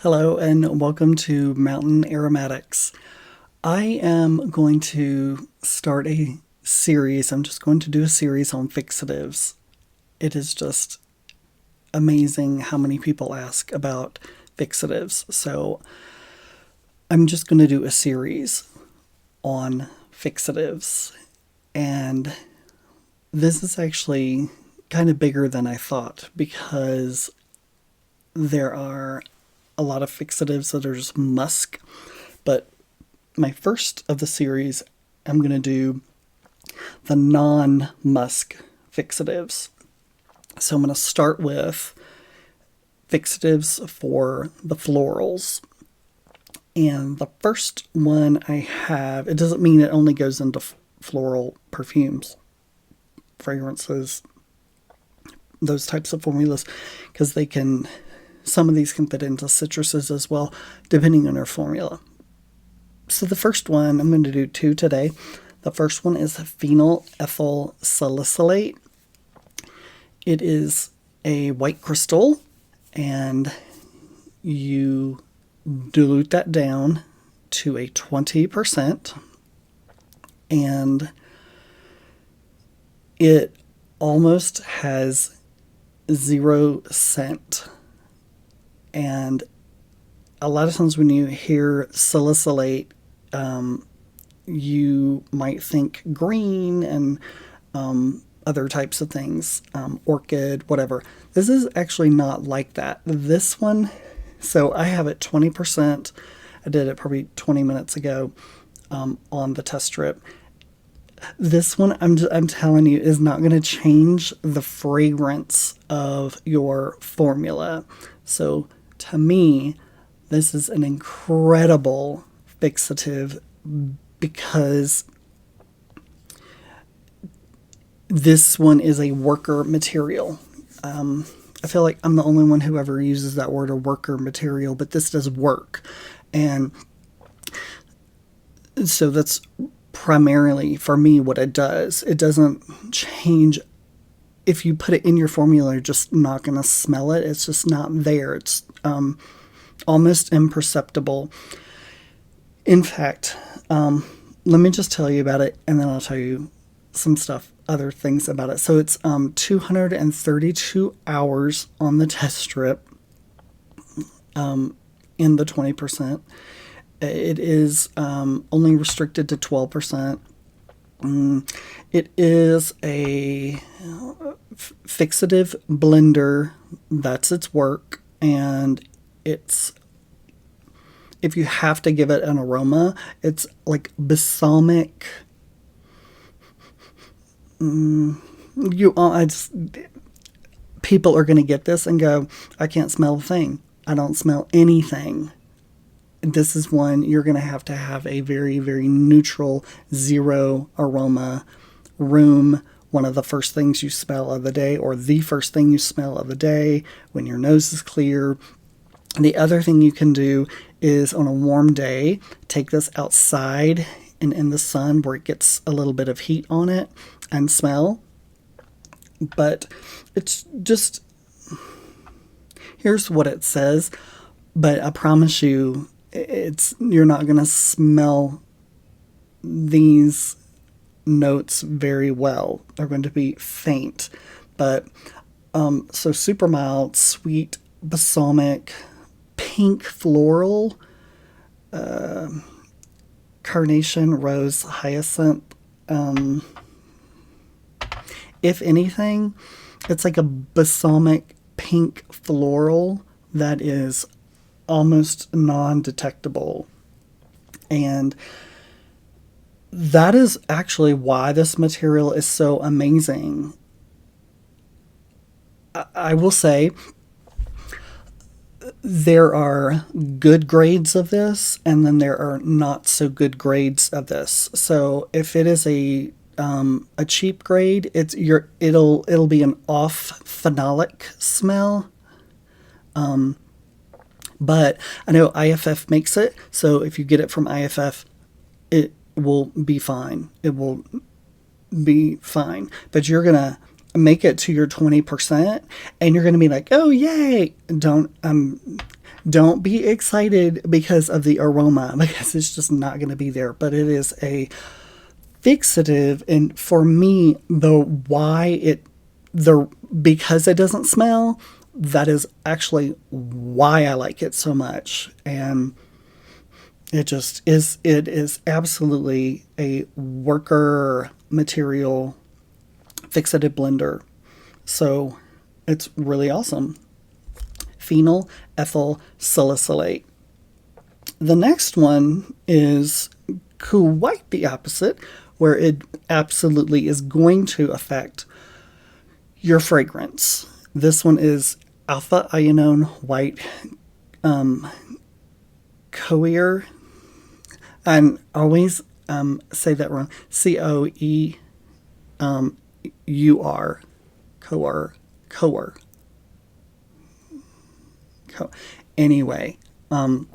Hello and welcome to Mountain Aromatics. I am going to start a series. I'm just going to do a series on fixatives. It is just amazing how many people ask about fixatives. So I'm just going to do a series on fixatives. And this is actually kind of bigger than I thought because there are a lot of fixatives that are just musk. But my first of the series, I'm going to do the non-musk fixatives. So I'm going to start with fixatives for the florals. And the first one I have, it doesn't mean it only goes into floral perfumes, fragrances, those types of formulas, because some of these can fit into citruses as well, depending on their formula. So the first one, I'm going to do two today. The first one is phenylethyl salicylate. It is a white crystal, and you dilute that down to a 20%, and it almost has 0 scent. And a lot of times when you hear salicylate, you might think green and other types of things, orchid, whatever. This is actually not like that. This one, so I have it 20%. I did it probably 20 minutes ago on the test strip. This one, I'm telling you, is not going to change the fragrance of your formula. So to me, this is an incredible fixative because this one is a worker material. I feel like I'm the only one who ever uses that word, a worker material, but this does work. And so that's primarily for me what it does. It doesn't change. If you put it in your formula, you're just not going to smell it. It's just not there. It's almost imperceptible. In fact, let me just tell you about it, and then I'll tell you some other things about it. So it's 232 hours on the test strip in the 20%. It is only restricted to 12%. It is a fixative blender. That's its work. And if you have to give it an aroma, it's like balsamic. People are going to get this and go, I can't smell a thing. I don't smell anything. This is one you're going to have a very, very neutral, zero aroma room. One of the first things you smell of the day, or the first thing you smell of the day when your nose is clear. And the other thing you can do is on a warm day, take this outside and in the sun where it gets a little bit of heat on it and smell. But it's just, here's what it says, but I promise you, you're not going to smell these notes very well. They're going to be faint. But so super mild, sweet, balsamic, pink floral, carnation, rose, hyacinth. If anything, it's like a balsamic pink floral that is almost non-detectable. And that is actually why this material is so amazing. I will say there are good grades of this, and then there are not so good grades of this. So if it is a cheap grade, it'll be an off phenolic smell. But I know IFF makes it, so if you get it from IFF, it will be fine. It will be fine. But you're gonna make it to your 20%, and you're gonna be like, oh yay! Don't be excited because of the aroma, because it's just not going to be there. But it is a fixative, and for me, because it doesn't smell, that is actually why I like it so much. And it is absolutely a worker material fixative blender. So it's really awesome. Phenylethyl salicylate. The next one is quite the opposite, where it absolutely is going to affect your fragrance. This one is alpha ionone white coir. I always say that wrong. COEUR. Coer. Anyway, alpha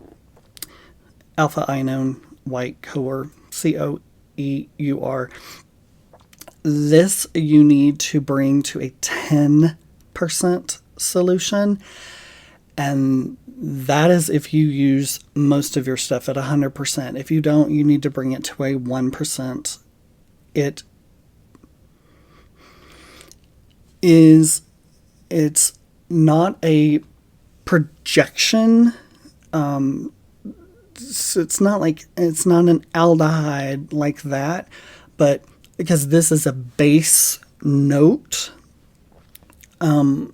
ionone white coer. COEUR. This you need to bring to a 10% solution, and that is if you use most of your stuff at 100%. If you don't, you need to bring it to a 1%. It's not a projection. So it's not an aldehyde like that, but because this is a base note, and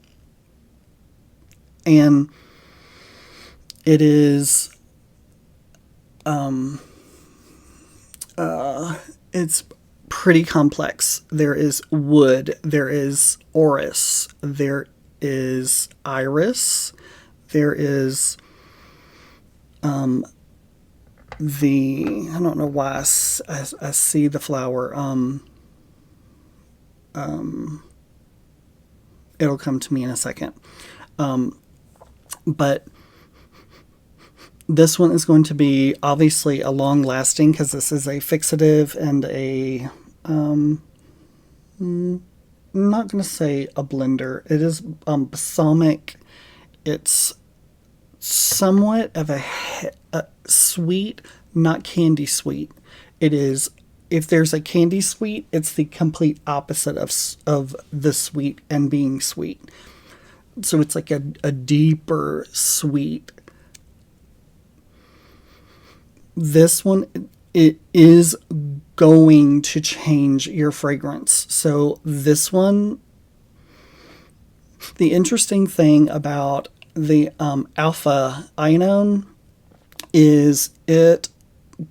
it is, it's pretty complex. There is wood, there is orris, there is iris, there is I don't know why I see the flower. It'll come to me in a second. But this one is going to be obviously a long lasting, because this is a fixative and a, I'm not going to say a blender. It is balsamic. It's somewhat of a sweet, not candy sweet. It is, if there's a candy sweet, it's the complete opposite of the sweet and being sweet. So it's like a deeper sweet. This one, it is going to change your fragrance. So this one, the interesting thing about the alpha ionone is it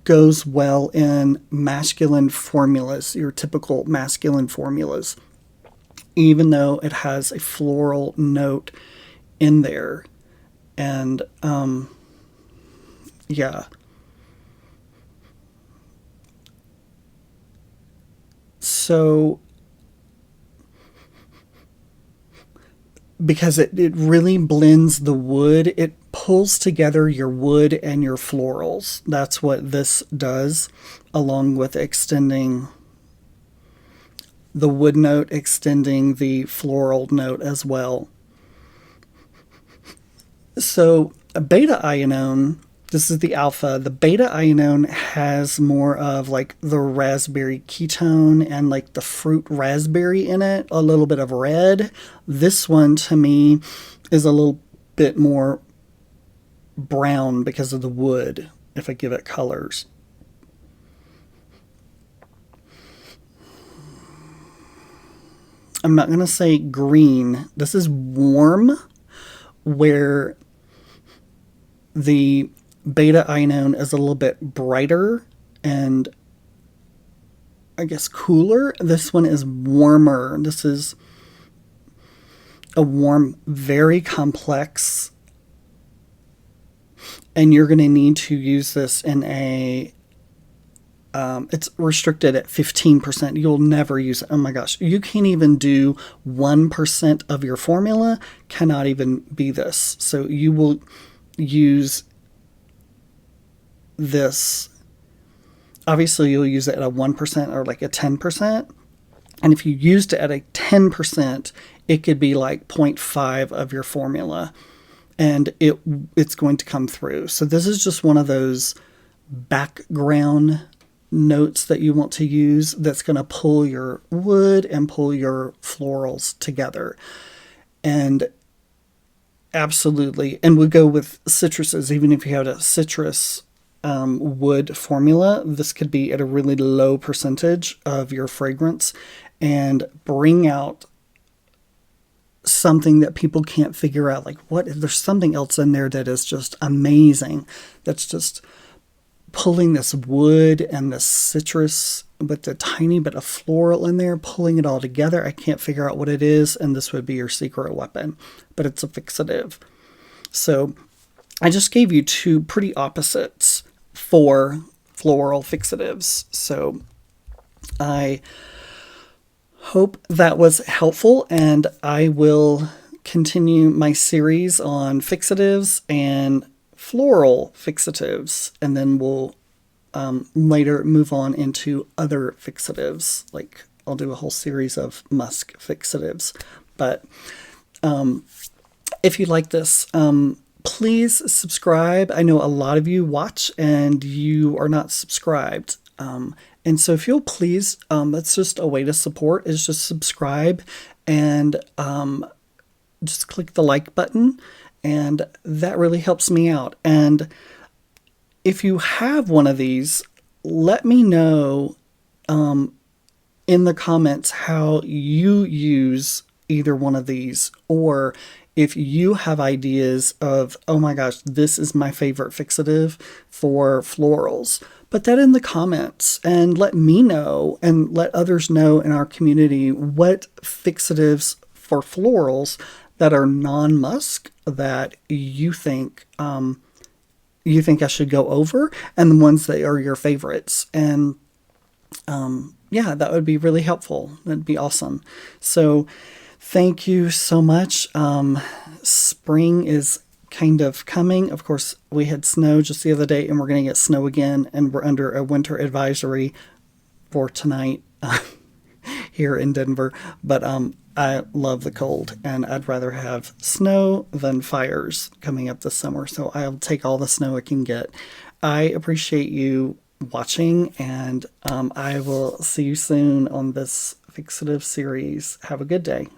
goes well in masculine formulas, your typical masculine formulas, even though it has a floral note in there. And yeah. So because it really blends the wood, it pulls together your wood and your florals. That's what this does, along with extending the wood note, extending the floral note as well. So a beta ionone, this is the alpha. The beta ionone has more of like the raspberry ketone and like the fruit raspberry in it, a little bit of red. This one to me is a little bit more brown because of the wood, if I give it colors. I'm not going to say green. This is warm, where the beta ionone is a little bit brighter and I guess cooler. This one is warmer. This is a warm, very complex, and you're going to need to use this in a it's restricted at 15%. You'll never use it. Oh my gosh, you can't even do 1% of your formula, cannot even be this. So you will use this, obviously you'll use it at a 1% or like a 10%. And if you used it at a 10%, it could be like 0.5 of your formula. and it's going to come through. So this is just one of those background notes that you want to use that's going to pull your wood and pull your florals together. And absolutely, and we go with citruses. Even if you had a citrus wood formula, this could be at a really low percentage of your fragrance and bring out something that people can't figure out. Like, what if there's something else in there that is just amazing, that's just pulling this wood and this citrus with a tiny bit of floral in there, pulling it all together. I can't figure out what it is, and this would be your secret weapon, but it's a fixative. So I just gave you two pretty opposites for floral fixatives. So I hope that was helpful, and I will continue my series on fixatives and floral fixatives, and then we'll later move on into other fixatives. Like, I'll do a whole series of musk fixatives. But if you like this, please subscribe. I know a lot of you watch and you are not subscribed. And so if you'll please, that's just a way to support, is just subscribe and just click the like button. And that really helps me out. And if you have one of these, let me know in the comments how you use either one of these, or if you have ideas of, oh my gosh, this is my favorite fixative for florals. Put that in the comments and let me know and let others know in our community what fixatives for florals that are non-musk that you think I should go over, and the ones that are your favorites. And yeah, that would be really helpful. That'd be awesome. So thank you so much. Spring is kind of coming. Of course, we had snow just the other day, and we're going to get snow again, and we're under a winter advisory for tonight here in Denver. But I love the cold, and I'd rather have snow than fires coming up this summer. So I'll take all the snow I can get. I appreciate you watching, and I will see you soon on this fixative series. Have a good day.